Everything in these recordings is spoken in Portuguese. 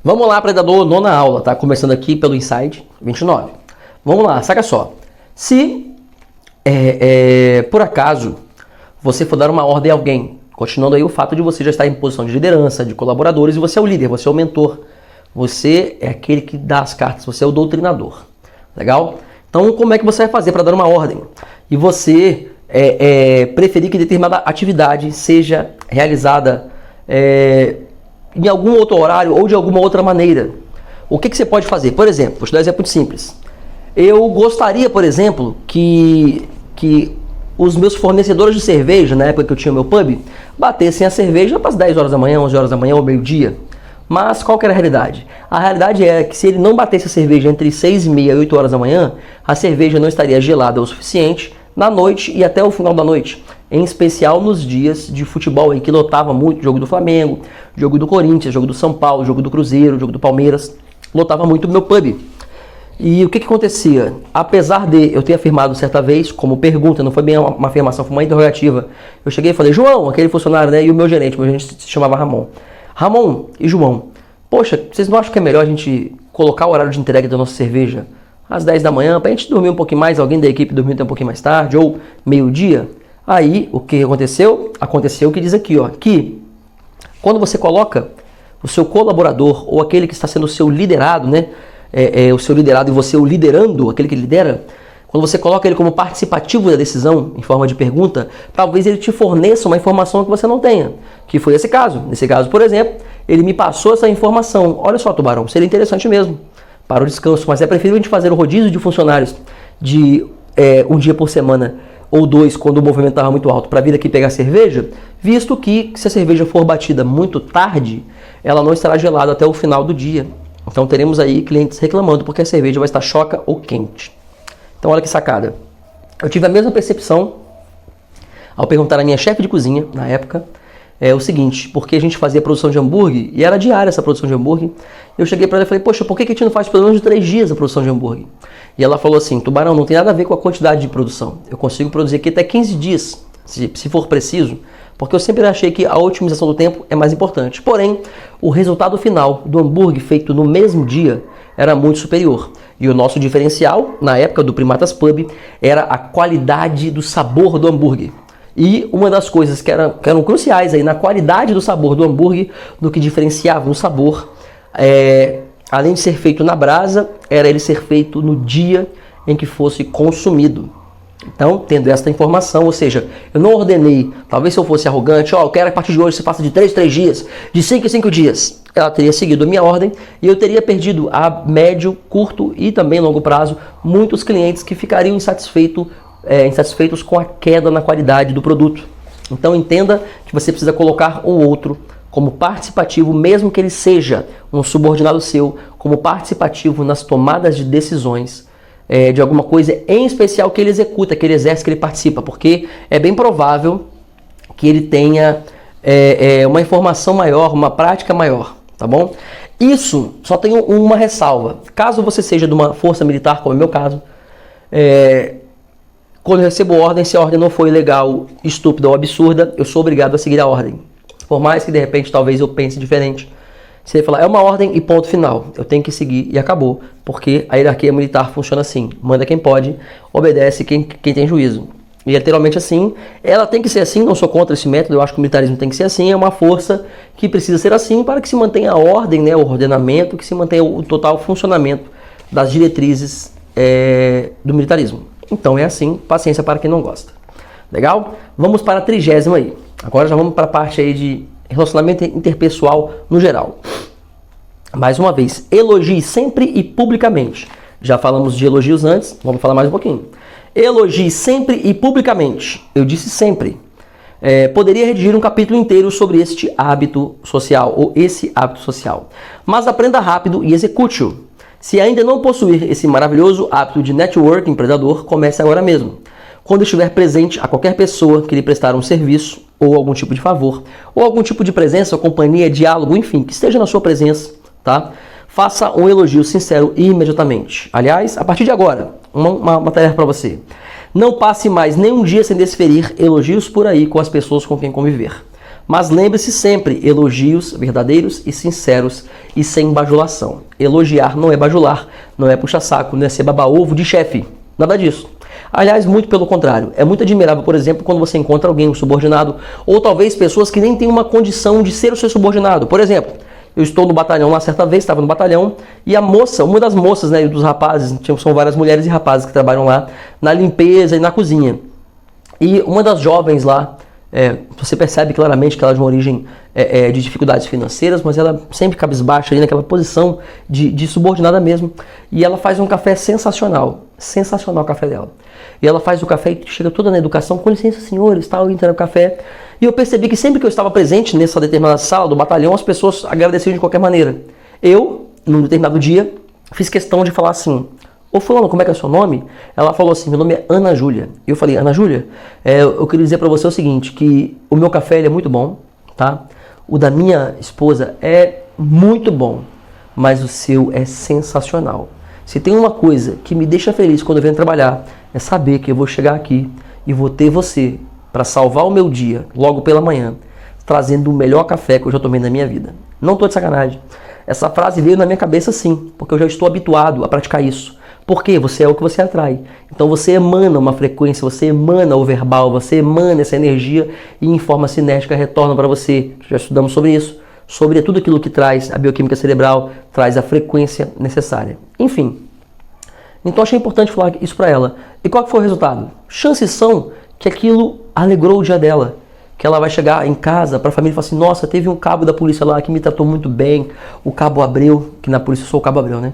Vamos lá, predador, nona aula, tá? Começando aqui pelo Insight 29. Vamos lá, saca só. Se por acaso você for dar uma ordem a alguém, continuando aí o fato de você já estar em posição de liderança, de colaboradores, e você é o líder, você é o mentor, você é aquele que dá as cartas, você é o doutrinador. Legal? Então, como é que você vai fazer para dar uma ordem? E você preferir que determinada atividade seja realizada em algum outro horário ou de alguma outra maneira. O que você pode fazer? Por exemplo, vou te dar um exemplo muito simples. Eu gostaria, por exemplo, que os meus fornecedores de cerveja, na época que eu tinha o meu pub, batessem a cerveja para as 10 horas da manhã, 11 horas da manhã ou meio-dia. Mas qual que era a realidade? A realidade é que se ele não batesse a cerveja entre 6h30 e 8 horas da manhã, a cerveja não estaria gelada o suficiente na noite e até o final da noite. Em especial nos dias de futebol aí que lotava muito, jogo do Flamengo, jogo do Corinthians, jogo do São Paulo, jogo do Cruzeiro, jogo do Palmeiras, lotava muito o meu pub. E o que acontecia? Apesar de eu ter afirmado certa vez, como pergunta, não foi bem uma afirmação, foi uma interrogativa, eu cheguei e falei, João, aquele funcionário, né, e o meu gerente se chamava Ramon. Ramon e João, poxa, vocês não acham que é melhor a gente colocar o horário de entrega da nossa cerveja às 10 da manhã, para a gente dormir um pouquinho mais, alguém da equipe dormir até um pouquinho mais tarde, ou meio-dia? Aí, o que aconteceu? Aconteceu o que diz aqui, ó, que quando você coloca o seu colaborador, ou aquele que está sendo o seu liderado, né, o seu liderado e você o liderando, aquele que lidera, quando você coloca ele como participativo da decisão, em forma de pergunta, talvez ele te forneça uma informação que você não tenha, que foi esse caso. Nesse caso, por exemplo, ele me passou essa informação. Olha só, Tubarão, seria interessante mesmo para o descanso, mas é preferível a gente fazer o rodízio de funcionários de um dia por semana ou 2, quando o movimento estava muito alto, para vir aqui pegar cerveja, visto que se a cerveja for batida muito tarde, ela não estará gelada até o final do dia. Então teremos aí clientes reclamando porque a cerveja vai estar choca ou quente. Então olha que sacada. Eu tive a mesma percepção ao perguntar à minha chefe de cozinha, na época, o seguinte, porque a gente fazia produção de hambúrguer, e era diária essa produção de hambúrguer, eu cheguei para ela e falei, poxa, por que a gente não faz pelo menos de 3 dias a produção de hambúrguer? E ela falou assim, Tubarão, não tem nada a ver com a quantidade de produção, eu consigo produzir aqui até 15 dias, se for preciso, porque eu sempre achei que a otimização do tempo é mais importante. Porém, o resultado final do hambúrguer feito no mesmo dia era muito superior. E o nosso diferencial, na época do Primatas Pub, era a qualidade do sabor do hambúrguer. E uma das coisas que eram cruciais aí na qualidade do sabor do hambúrguer, do que diferenciava o sabor, além de ser feito na brasa, era ele ser feito no dia em que fosse consumido. Então, tendo esta informação, ou seja, eu não ordenei, talvez se eu fosse arrogante, eu quero que a partir de hoje você faça de 3 em 3 dias, de 5 em 5 dias. Ela teria seguido a minha ordem e eu teria perdido a médio, curto e também longo prazo muitos clientes que ficariam insatisfeitos com a queda na qualidade do produto. Então entenda que você precisa colocar o outro como participativo, mesmo que ele seja um subordinado seu, como participativo nas tomadas de decisões de alguma coisa em especial que ele executa, que ele exerce, que ele participa, porque é bem provável que ele tenha uma informação maior, uma prática maior, tá bom? Isso só tem uma ressalva. Caso você seja de uma força militar, como é o meu caso, quando eu recebo ordem, se a ordem não for ilegal, estúpida ou absurda, eu sou obrigado a seguir a ordem. Por mais que de repente talvez eu pense diferente. Se ele falar, é uma ordem e ponto final, eu tenho que seguir e acabou, porque a hierarquia militar funciona assim, manda quem pode, obedece quem tem juízo. E é literalmente assim, ela tem que ser assim, não sou contra esse método, eu acho que o militarismo tem que ser assim, é uma força que precisa ser assim para que se mantenha a ordem, né, o ordenamento, que se mantenha o total funcionamento das diretrizes do militarismo. Então é assim, paciência para quem não gosta. Legal? Vamos para a 30ª aí. Agora já vamos para a parte aí de relacionamento interpessoal no geral. Mais uma vez, elogie sempre e publicamente. Já falamos de elogios antes, vamos falar mais um pouquinho. Elogie sempre e publicamente. Eu disse sempre. Poderia redigir um capítulo inteiro sobre este hábito social, ou esse hábito social. Mas aprenda rápido e execute-o. Se ainda não possuir esse maravilhoso hábito de networking predador, comece agora mesmo. Quando estiver presente a qualquer pessoa que lhe prestar um serviço, ou algum tipo de favor, ou algum tipo de presença, companhia, diálogo, enfim, que esteja na sua presença, tá? Faça um elogio sincero imediatamente. Aliás, a partir de agora, uma tarefa para você. Não passe mais nenhum dia sem desferir elogios por aí com as pessoas com quem conviver. Mas lembre-se sempre, elogios verdadeiros e sinceros e sem bajulação. Elogiar não é bajular, não é puxa-saco, não é ser baba-ovo de chefe. Nada disso. Aliás, muito pelo contrário. É muito admirável, por exemplo, quando você encontra alguém, um subordinado, ou talvez pessoas que nem têm uma condição de ser o seu subordinado. Por exemplo, eu estou no batalhão lá certa vez, estava no batalhão, e a moça, uma das moças, né, dos rapazes, são várias mulheres e rapazes que trabalham lá na limpeza e na cozinha. E uma das jovens lá, você percebe claramente que ela é de uma origem de dificuldades financeiras, mas ela sempre cabisbaixa ali naquela posição de subordinada mesmo. E ela faz um café sensacional. Sensacional o café dela. E ela faz o café e chega toda na educação, com licença senhores, tal, entra no café. E eu percebi que sempre que eu estava presente nessa determinada sala do batalhão, as pessoas agradeciam de qualquer maneira. Eu, num determinado dia, fiz questão de falar assim: ô fulano, como é que é o seu nome? Ela falou assim: meu nome é Ana Júlia. E eu falei: Ana Júlia, eu queria dizer para você o seguinte, que o meu café ele é muito bom, tá? O da minha esposa é muito bom, mas o seu é sensacional. Se tem uma coisa que me deixa feliz quando eu venho trabalhar, é saber que eu vou chegar aqui e vou ter você para salvar o meu dia, logo pela manhã, trazendo o melhor café que eu já tomei na minha vida. Não estou de sacanagem. Essa frase veio na minha cabeça sim, porque eu já estou habituado a praticar isso. Porque você é o que você atrai. Então você emana uma frequência, você emana o verbal, você emana essa energia e em forma cinética retorna para você. Já estudamos sobre isso, sobre tudo aquilo que traz a bioquímica cerebral, traz a frequência necessária. Enfim, então achei importante falar isso para ela. E qual que foi o resultado? Chances são que aquilo alegrou o dia dela. Que ela vai chegar em casa para a família e falar assim: nossa, teve um cabo da polícia lá que me tratou muito bem, o Cabo Abreu, que na polícia eu sou o Cabo Abreu, né?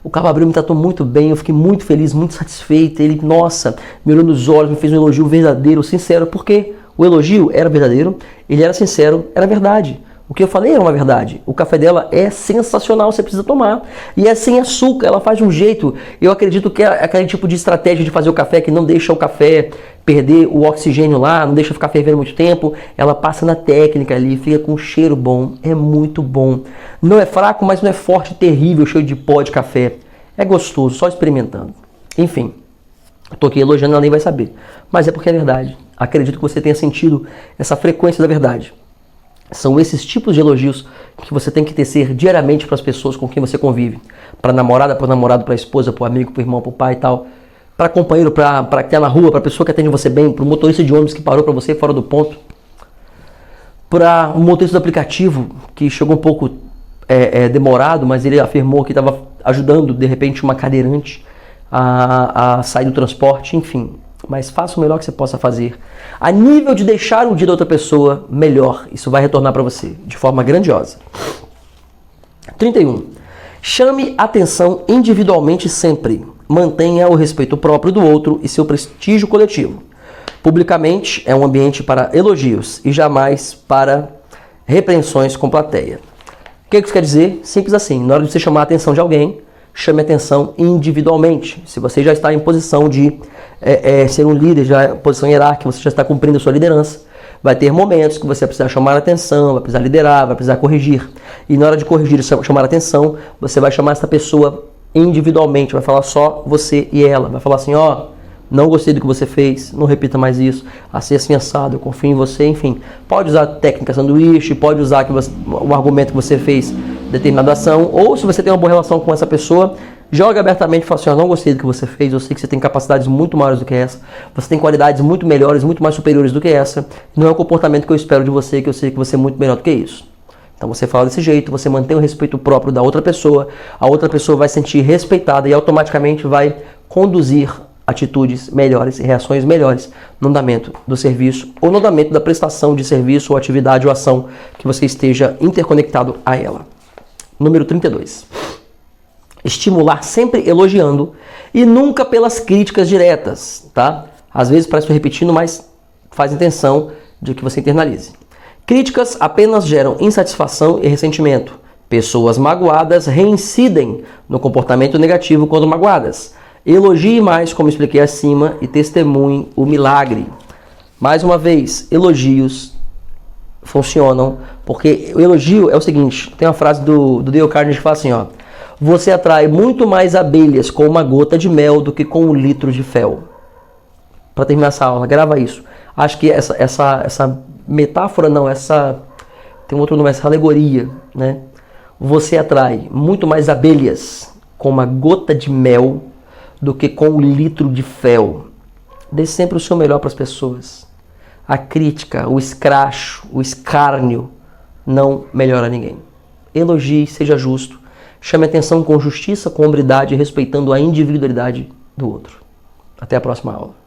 O Cabo Abreu me tratou muito bem, eu fiquei muito feliz, muito satisfeito. Ele, nossa, me olhou nos olhos, me fez um elogio verdadeiro, sincero, porque o elogio era verdadeiro, ele era sincero, era verdade. O que eu falei era uma verdade. O café dela é sensacional, você precisa tomar. E é sem açúcar, ela faz de um jeito, eu acredito que é aquele tipo de estratégia de fazer o café que não deixa o café perder o oxigênio lá, não deixa ficar fervendo muito tempo. Ela passa na técnica ali, fica com um cheiro bom, é muito bom. Não é fraco, mas não é forte, terrível, cheio de pó de café. É gostoso, só experimentando. Enfim, estou aqui elogiando, ela nem vai saber. Mas é porque é verdade. Acredito que você tenha sentido essa frequência da verdade. São esses tipos de elogios que você tem que tecer diariamente para as pessoas com quem você convive. Para a namorada, para o namorado, para a esposa, para o amigo, para o irmão, para o pai e tal. Para companheiro, para que está na rua, para a pessoa que atende você bem, para o motorista de ônibus que parou para você fora do ponto. Para o motorista do aplicativo que chegou um pouco demorado, mas ele afirmou que estava ajudando de repente uma cadeirante a sair do transporte, enfim. Mas faça o melhor que você possa fazer. A nível de deixar o dia da outra pessoa melhor. Isso vai retornar para você de forma grandiosa. 31. Chame atenção individualmente sempre. Mantenha o respeito próprio do outro e seu prestígio coletivo. Publicamente é um ambiente para elogios e jamais para repreensões com plateia. O que isso quer dizer? Simples assim. Na hora de você chamar a atenção de alguém, chame atenção individualmente. Se você já está em posição de ser um líder, já em posição hierárquica, você já está cumprindo a sua liderança, vai ter momentos que você vai precisar chamar a atenção, vai precisar liderar, vai precisar corrigir. E na hora de corrigir e chamar a atenção, você vai chamar essa pessoa individualmente, vai falar só você e ela. Vai falar assim: ó, não gostei do que você fez, não repita mais isso, assim assado, eu confio em você, enfim. Pode usar a técnica sanduíche, pode usar o argumento que você fez determinada ação, ou se você tem uma boa relação com essa pessoa, joga abertamente e fala assim: ó, não gostei do que você fez, eu sei que você tem capacidades muito maiores do que essa, você tem qualidades muito melhores, muito mais superiores do que essa, não é o comportamento que eu espero de você, que eu sei que você é muito melhor do que isso. Então você fala desse jeito, você mantém o respeito próprio da outra pessoa, a outra pessoa vai se sentir respeitada e automaticamente vai conduzir atitudes melhores e reações melhores no andamento do serviço ou no andamento da prestação de serviço ou atividade ou ação que você esteja interconectado a ela. Número 32. Estimular sempre elogiando e nunca pelas críticas diretas, tá? Às vezes parece que eu repetindo, mas faz intenção de que você internalize. Críticas apenas geram insatisfação e ressentimento. Pessoas magoadas reincidem no comportamento negativo quando magoadas. Elogie mais, como expliquei acima, e testemunhe o milagre. Mais uma vez, elogios funcionam, porque o elogio é o seguinte, tem uma frase do Dale Carnegie que fala assim, ó: você atrai muito mais abelhas com uma gota de mel do que com 1 litro de fel. Para terminar essa aula, grava isso. Acho que essa metáfora não, tem outro nome, essa alegoria, né? Você atrai muito mais abelhas com uma gota de mel do que com um litro de fel. Dê sempre o seu melhor para as pessoas. A crítica, o escracho, o escárnio não melhora ninguém. Elogie, seja justo, chame atenção com justiça, com hombridade, respeitando a individualidade do outro. Até a próxima aula.